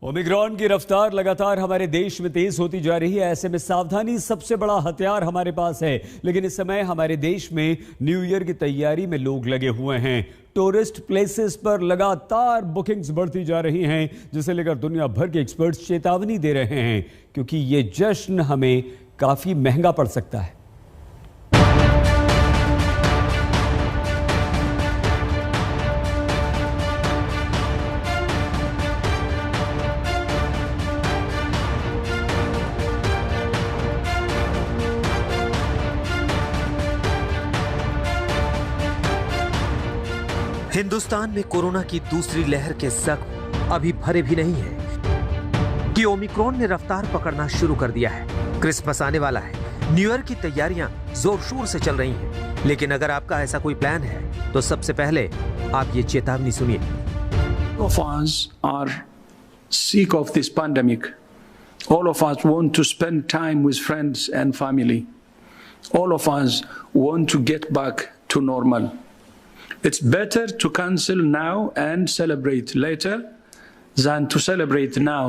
Omicron की रफ्तार लगातार हमारे देश में तेज होती जा रही है। ऐसे में सावधानी सबसे बड़ा हथियार हमारे पास है। लेकिन इस समय हमारे देश में न्यू ईयर की तैयारी में लोग लगे हुए हैं। टूरिस्ट प्लेसेस पर लगातार बुकिंग्स बढ़ती जा रही हैं, जिसे लेकर दुनिया भर के एक्सपर्ट्स चेतावनी दे रहे हैं, क्योंकि ये जश्न हमें काफी महंगा पड़ सकता है। हिंदुस्तान में कोरोना की दूसरी लहर के जख्म अभी भरे भी नहीं है कि ओमिक्रॉन ने रफ्तार पकड़ना शुरू कर दिया है। क्रिसमस आने वाला है, न्यू ईयर की तैयारियां जोर शोर से चल रही हैं। लेकिन अगर आपका ऐसा कोई प्लान है तो सबसे पहले आप ये चेतावनी सुनिए। All of us are sick of this pandemic. All of us want to spend time with friends and family. All of us want to get back to normal. It's better to cancel now and celebrate later than to celebrate now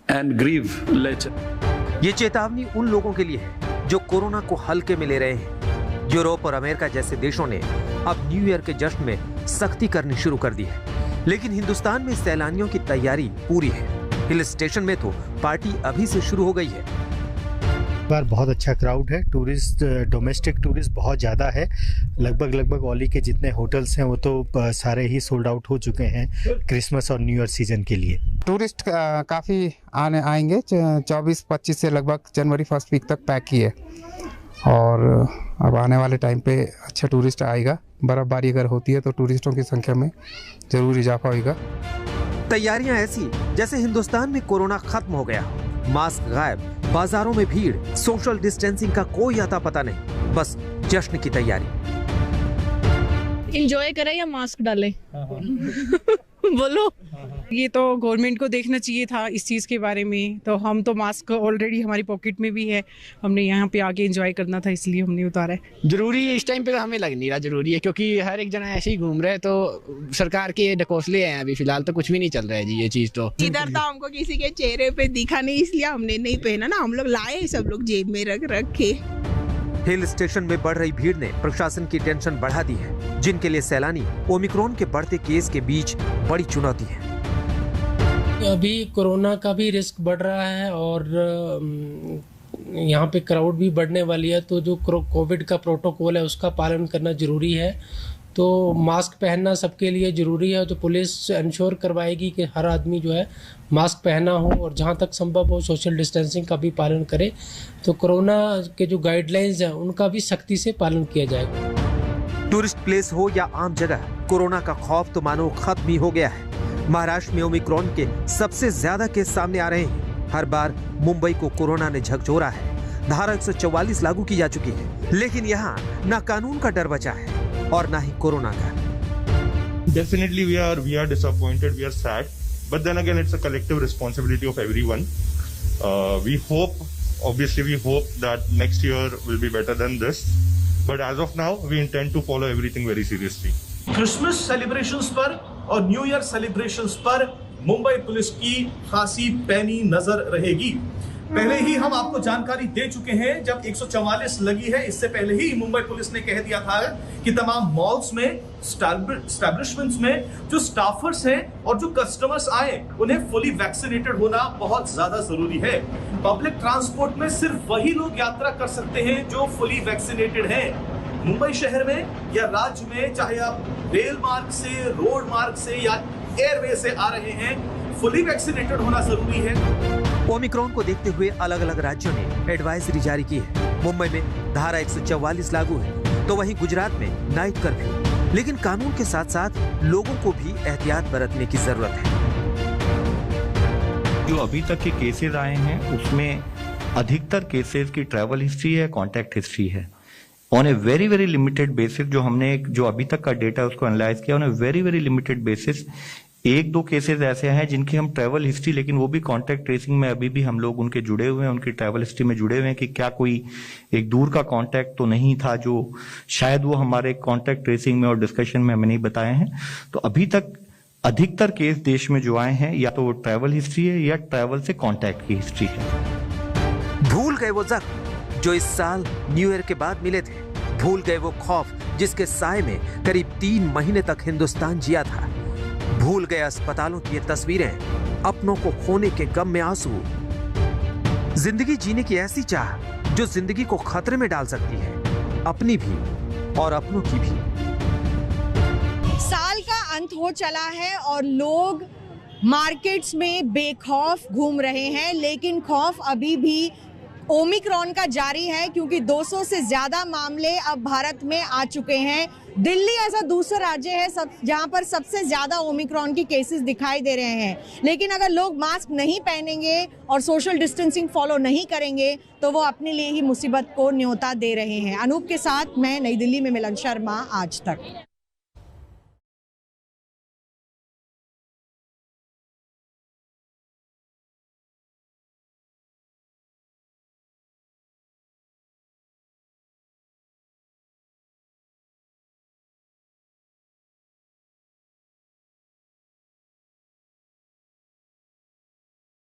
and grieve later. ये चेतावनी उन लोगों के लिए है जो corona को हल्के में ले रहे हैं। यूरोप और अमेरिका जैसे देशों ने अब न्यू ईयर के जश्न में सख्ती करनी शुरू कर दी है। लेकिन हिंदुस्तान में सैलानियों की तैयारी पूरी है। हिल स्टेशन में तो पार्टी अभी से शुरू हो गई है। बार बहुत अच्छा क्राउड है। टूरिस्ट, डोमेस्टिक टूरिस्ट बहुत ज़्यादा है। लगभग ओली के जितने होटल्स हैं वो तो सारे ही सोल्ड आउट हो चुके हैं क्रिसमस और न्यू ईयर सीजन के लिए। टूरिस्ट काफ़ी आएंगे। 24-25 से लगभग जनवरी फर्स्ट वीक तक पैक ही है और अब आने वाले टाइम पे अच्छा टूरिस्ट आएगा। बर्फबारी अगर होती है तो टूरिस्टों की संख्या में जरूर इजाफा होगा। तैयारियां ऐसी जैसे हिंदुस्तान में कोरोना खत्म हो गया, मास्क गायब, बाजारों में भीड़, सोशल डिस्टेंसिंग का कोई आता पता नहीं, बस जश्न की तैयारी। एंजॉय करें या मास्क डालें? बोलो। ये तो गवर्नमेंट को देखना चाहिए था इस चीज़ के बारे में। तो हम तो मास्क ऑलरेडी हमारी पॉकेट में भी है, हमने यहाँ पे आके एंजॉय करना था इसलिए हमने उतारा है। जरूरी है इस टाइम पे तो हमें लग नहीं रहा जरूरी है, क्योंकि हर एक जना ऐसे ही घूम रहे हैं। तो सरकार के ढकोसले हैं, अभी फिलहाल तो कुछ भी नहीं चल रहा है जी। ये चीज तो इधर तो हमको किसी के चेहरे पे दिखा नहीं, इसलिए हमने नहीं पहना ना। हम लोग लाए सब लोग जेब में रख के। हिल स्टेशन में बढ़ रही भीड़ ने प्रशासन की टेंशन बढ़ा दी है, जिनके लिए सैलानी ओमिक्रॉन के बढ़ते केस के बीच बड़ी चुनौती है। अभी कोरोना का भी रिस्क बढ़ रहा है और यहाँ पे क्राउड भी बढ़ने वाली है, तो जो कोविड का प्रोटोकॉल है उसका पालन करना जरूरी है। तो मास्क पहनना सबके लिए ज़रूरी है। तो पुलिस इंश्योर करवाएगी कि हर आदमी जो है मास्क पहना हो और जहाँ तक संभव हो सोशल डिस्टेंसिंग का भी पालन करे। तो कोरोना के जो गाइडलाइंस हैं उनका भी सख्ती से पालन किया जाएगा। टूरिस्ट प्लेस हो या आम जगह, कोरोना का खौफ तो मानो खत्म ही हो गया है। महाराष्ट्र में ओमिक्रॉन के सबसे ज्यादा केस सामने आ रहे हैं। हर बार मुंबई को कोरोना ने झकझोरा है। धारा 144 लागू की जा चुकी है, लेकिन यहाँ न कानून का डर बचा है और ना ही कोरोना का। Definitely we are disappointed, we are sad, but then again it's a collective responsibility of everyone. We hope that next year will be better than this, but as of now we intend to follow everything very seriously. Christmas celebrations पर और new year celebrations पर Mumbai police की खासी पैनी नजर रहेगी। पहले ही हम आपको जानकारी दे चुके हैं, जब 144 लगी है इससे पहले ही मुंबई पुलिस ने कह दिया था कि तमाम मॉल्स में, एस्टैब्लिशमेंट्स में जो स्टाफर्स हैं और जो कस्टमर्स आए उन्हें फुली वैक्सीनेटेड होना बहुत ज्यादा जरूरी है। पब्लिक ट्रांसपोर्ट में सिर्फ वही लोग यात्रा कर सकते हैं जो फुली वैक्सीनेटेड हैं। मुंबई शहर में या राज्य में, चाहे आप रेल मार्ग से, रोड मार्ग से या एयरवे से आ रहे हैं, फुली वैक्सीनेटेड होना जरूरी है। ओमिक्रॉन को देखते हुए अलग अलग राज्यों ने एडवाइजरी जारी की है। मुंबई में धारा 144 लागू है, तो वहीं गुजरात में नाइट कर्फ्यू। लेकिन कानून के साथ साथ लोगों को भी एहतियात बरतने की जरूरत है। जो अभी तक के केसेस आए हैं उसमें अधिकतर केसेस की ट्रैवल हिस्ट्री है, कॉन्टैक्ट हिस्ट्री है। On a very very limited basis जो अभी तक का डेटा उसको एनालाइज किया, on a very very limited basis 1-2 cases ऐसे हैं जिनकी हम ट्रैवल हिस्ट्री, लेकिन वो भी कॉन्टैक्ट ट्रेसिंग में अभी भी हम लोग उनके जुड़े हुए हैं, उनकी ट्रैवल हिस्ट्री में जुड़े हुए हैं कि क्या कोई एक दूर का कॉन्टैक्ट तो नहीं था जो शायद वो हमारे कॉन्टैक्ट ट्रेसिंग में और डिस्कशन में हमें नहीं बताए हैं। तो अभी तक अधिकतर केस देश में जो आए हैं या तो वो ट्रैवल हिस्ट्री है या ट्रैवल से कांटेक्ट की हिस्ट्री है। भूल गए वो जख्म जो इस साल न्यू ईयर के बाद मिले थे। भूल गए वो खौफ जिसके साए में करीब 3 महीने तक हिंदुस्तान जिया था। भूल गए अस्पतालों की ये तस्वीरें, अपनों को खोने के गम में आंसू। जिंदगी जीने की ऐसी चाह जो जिंदगी को खतरे में डाल सकती है, अपनी भी और अपनों की भी। साल का अंत हो चला है और लोग मार्केट्स में बेखौफ घूम रहे हैं, लेकिन खौफ अभी भी ओमिक्रॉन का जारी है क्योंकि 200 से ज्यादा मामले अब भारत में आ चुके हैं। दिल्ली ऐसा दूसरा राज्य है जहां पर सबसे ज्यादा ओमिक्रॉन की केसेस दिखाई दे रहे हैं, लेकिन अगर लोग मास्क नहीं पहनेंगे और सोशल डिस्टेंसिंग फॉलो नहीं करेंगे तो वो अपने लिए ही मुसीबत को न्योता दे रहे हैं। अनूप के साथ मैं नई दिल्ली में मिलन शर्मा, आज तक।